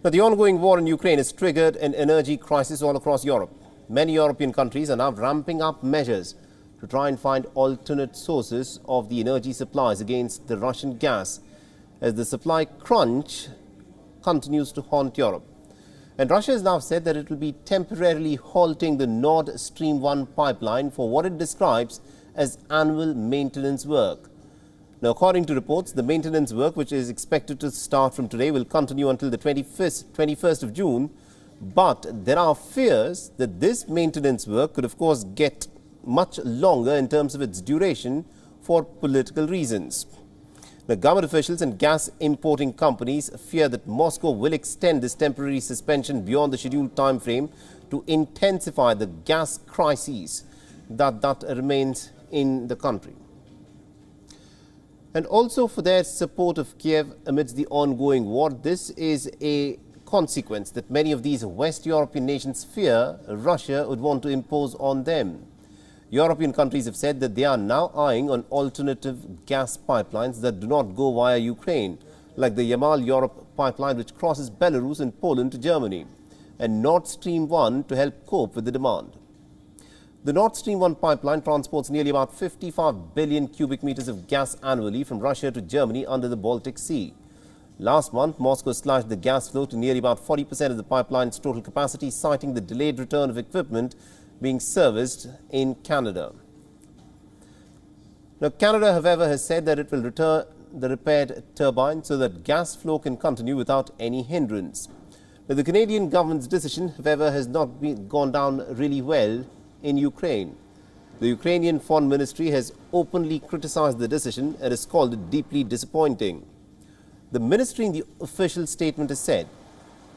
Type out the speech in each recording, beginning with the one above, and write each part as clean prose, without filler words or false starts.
Now, the ongoing war in Ukraine has triggered an energy crisis all across Europe. Many European countries are now ramping up measures to try and find alternate sources of the energy supplies against the Russian gas as the supply crunch continues to haunt Europe. And Russia has now said that it will be temporarily halting the Nord Stream 1 pipeline for what it describes as annual maintenance work. Now, according to reports, the maintenance work, which is expected to start from today, will continue until the 21st of June. But there are fears that this maintenance work could, of course, get much longer in terms of its duration for political reasons. The government officials and gas importing companies fear that Moscow will extend this temporary suspension beyond the scheduled time frame to intensify the gas crisis that remains in the country. And also for their support of Kiev amidst the ongoing war, this is a consequence that many of these West European nations fear Russia would want to impose on them. European countries have said that they are now eyeing on alternative gas pipelines that do not go via Ukraine, like the Yamal Europe pipeline, which crosses Belarus and Poland to Germany, and Nord Stream 1 to help cope with the demand. The Nord Stream 1 pipeline transports nearly about 55 billion cubic meters of gas annually from Russia to Germany under the Baltic Sea. Last month, Moscow slashed the gas flow to nearly about 40% of the pipeline's total capacity, citing the delayed return of equipment being serviced in Canada. Now, Canada, however, has said that it will return the repaired turbine so that gas flow can continue without any hindrance. Now, the Canadian government's decision, however, has not gone down really well in Ukraine. The Ukrainian Foreign Ministry has openly criticized the decision and has called it deeply disappointing. The ministry in the official statement has said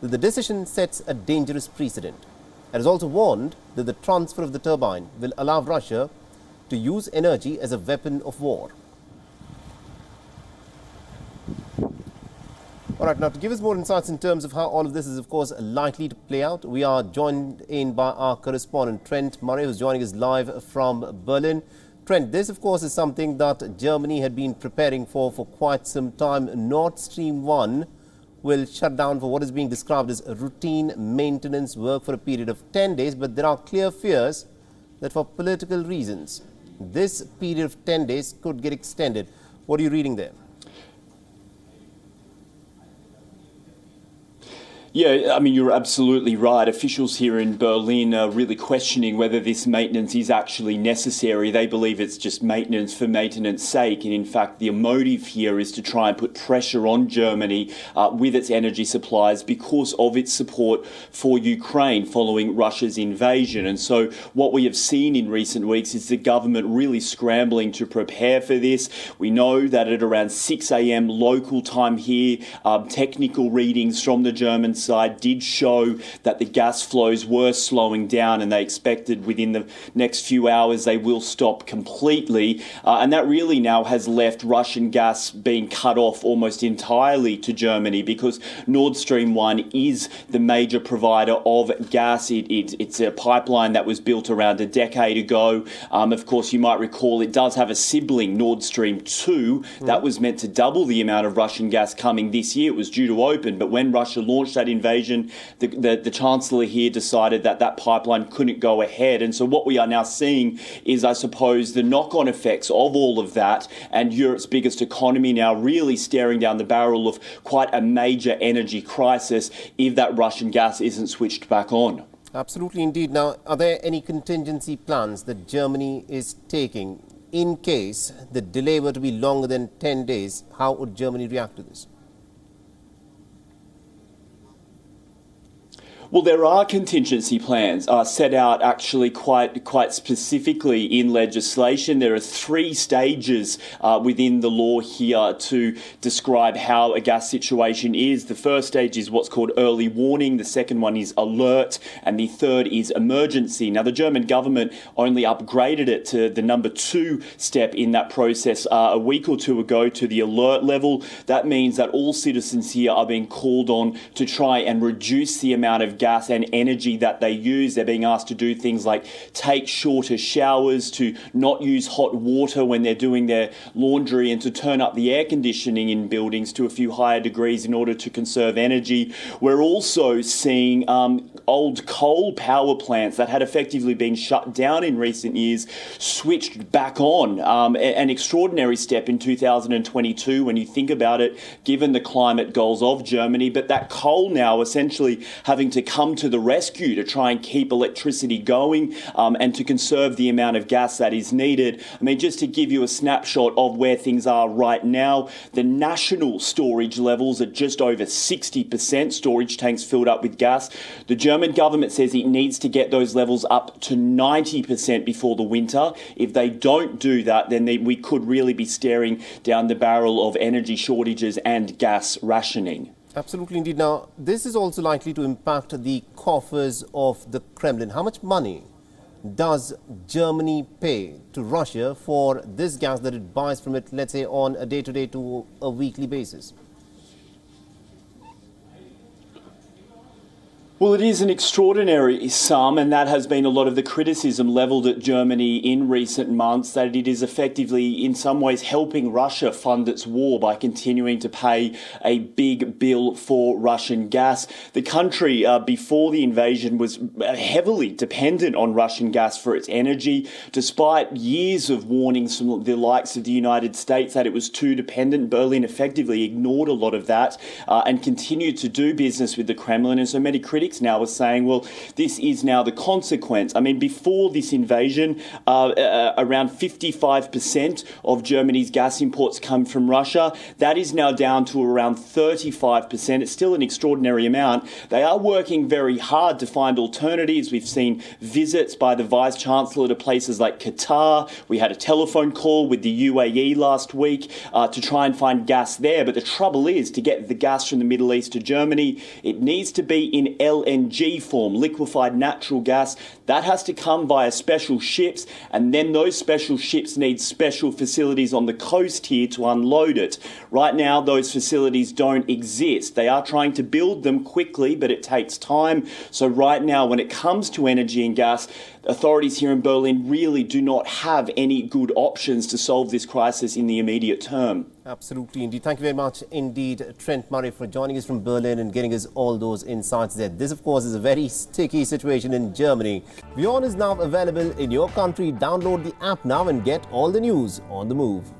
that the decision sets a dangerous precedent and has also warned that the transfer of the turbine will allow Russia to use energy as a weapon of war. All right, now to give us more insights in terms of how all of this is, of course, likely to play out, we are joined in by our correspondent, Trent Murray, who's joining us live from Berlin. Trent, this, of course, is something that Germany had been preparing for quite some time. Nord Stream 1 will shut down for what is being described as routine maintenance work for a period of 10 days, but there are clear fears that for political reasons, this period of 10 days could get extended. What are you reading there? Yeah, I mean, you're absolutely right. Officials here in Berlin are really questioning whether this maintenance is actually necessary. They believe it's just maintenance for maintenance sake. And in fact, the motive here is to try and put pressure on Germany with its energy supplies because of its support for Ukraine following Russia's invasion. And so what we have seen in recent weeks is the government really scrambling to prepare for this. We know that at around 6 a.m. local time here, technical readings from the German side did show that the gas flows were slowing down, and they expected within the next few hours they will stop completely. And that really now has left Russian gas being cut off almost entirely to Germany because Nord Stream 1 is the major provider of gas. It's a pipeline that was built around a decade ago. Of course, you might recall it does have a sibling, Nord Stream 2, that was meant to double the amount of Russian gas coming this year. It was due to open, but when Russia launched that invasion, the Chancellor here decided that that pipeline couldn't go ahead. And so what we are now seeing is, I suppose, the knock-on effects of all of that, and Europe's biggest economy now really staring down the barrel of quite a major energy crisis if that Russian gas isn't switched back on. Absolutely indeed. Now, are there any contingency plans that Germany is taking in case the delay were to be longer than 10 days? How would Germany react to this? Well, there are contingency plans set out actually quite specifically in legislation. There are 3 stages within the law here to describe how a gas situation is. The first stage is what's called early warning. The second one is alert. And the third is emergency. Now, the German government only upgraded it to the number 2 step in that process a week or 2 ago to the alert level. That means that all citizens here are being called on to try and reduce the amount of gas and energy that they use. They're being asked to do things like take shorter showers, to not use hot water when they're doing their laundry, and to turn up the air conditioning in buildings to a few higher degrees in order to conserve energy. We're also seeing old coal power plants that had effectively been shut down in recent years switched back on. An extraordinary step in 2022 when you think about it, given the climate goals of Germany, but that coal now essentially having to come to the rescue to try and keep electricity going and to conserve the amount of gas that is needed. I mean, just to give you a snapshot of where things are right now, the national storage levels are just over 60%, storage tanks filled up with gas. The German government says it needs to get those levels up to 90% before the winter. If they don't do that, then we could really be staring down the barrel of energy shortages and gas rationing. Absolutely indeed. Now, this is also likely to impact the coffers of the Kremlin. How much money does Germany pay to Russia for this gas that it buys from it, let's say, on a day-to-day to a weekly basis? Well, it is an extraordinary sum, and that has been a lot of the criticism levelled at Germany in recent months, that it is effectively in some ways helping Russia fund its war by continuing to pay a big bill for Russian gas. The country, before the invasion, was heavily dependent on Russian gas for its energy, despite years of warnings from the likes of the United States that it was too dependent. Berlin effectively ignored a lot of that and continued to do business with the Kremlin, and so many critics now are saying, well, this is now the consequence. I mean, before this invasion, around 55% of Germany's gas imports come from Russia. That is now down to around 35%. It's still an extraordinary amount. They are working very hard to find alternatives. We've seen visits by the Vice-Chancellor to places like Qatar. We had a telephone call with the UAE last week to try and find gas there. But the trouble is, to get the gas from the Middle East to Germany, it needs to be in LNG form, liquefied natural gas. That has to come via special ships, and then those special ships need special facilities on the coast here to unload it. Right now, those facilities don't exist. They are trying to build them quickly, but it takes time. So right now, when it comes to energy and gas, authorities here in Berlin really do not have any good options to solve this crisis in the immediate term. Absolutely indeed. Thank you very much indeed, Trent Murray, for joining us from Berlin and getting us all those insights there. This, of course, is a very sticky situation in Germany. WION is now available in your country. Download the app now and get all the news on the move.